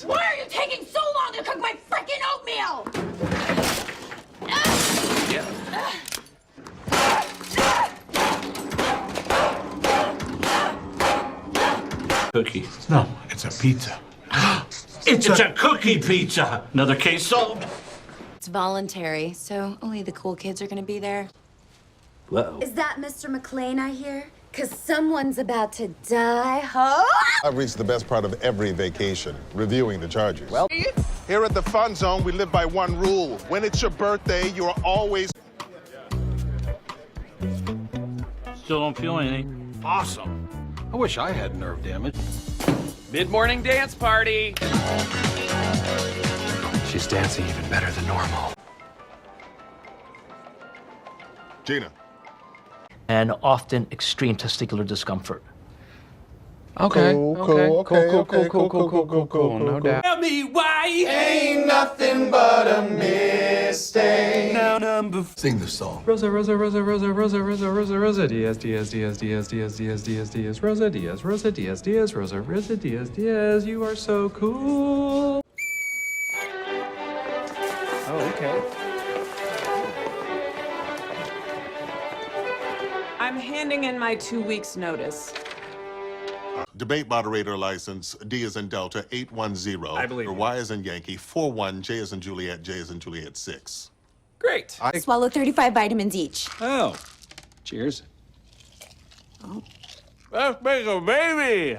Why are you taking so long to cook my freaking oatmeal? Cookie. No, it's a pizza. It's a cookie pizza. Another case solved. It's voluntary, so only the cool kids are gonna be there. Whoa. Is that Mr. McLean I hear? 'Cause someone's about to die. Huh? I've reached the best part of every vacation, reviewing the charges. Well, here at the Fun Zone, we live by one rule. When it's your birthday, you're always... Still don't feel anything. Awesome. I wish I had nerve damage. Mid-morning dance party. She's dancing even better than normal. Gina. And often extreme testicular discomfort. Okay. Cool. No doubt. Tell me why. Ain't nothing but a mistake. Now number Sing the song. Rosa, Rosa, Rosa, Rosa, Rosa, Rosa, Rosa, Rosa, Diaz, Diaz, Diaz, Diaz, Diaz, Diaz, Diaz, Diaz, Rosa, Diaz, Rosa, Diaz, Diaz, Rosa, Rosa, Diaz, Diaz, you are so cool. Oh, okay. I'm handing in my 2 weeks' notice. Debate moderator license, D as in Delta, 810. I believe Or you. Y as in Yankee, 41, J as in Juliet, J as in Juliet, 6. Great. Swallow 35 vitamins each. Oh. Cheers. Oh. Let's make a baby.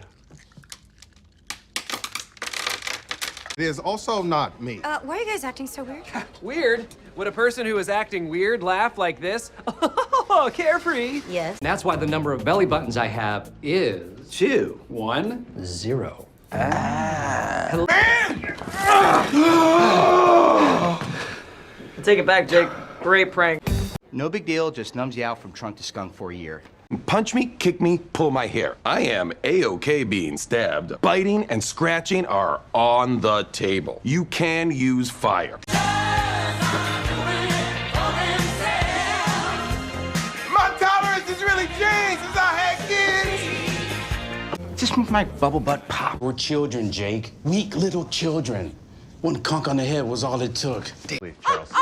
It is also not me. Why are you guys acting so weird? Weird. Would a person who is acting weird laugh like this? Oh, carefree. Yes. That's why the number of belly buttons I have is 2. 1, 0. Take it back, Jake. Great prank. No big deal, just numbs you out from trunk to skunk for a year. Punch me, kick me, pull my hair. I am A-OK being stabbed. Biting and scratching are on the table. You can use fire. My tolerance is really changed since I had kids. Just make my bubble butt pop. We're children, Jake. Weak little children. One conk on the head was all it took. Charles.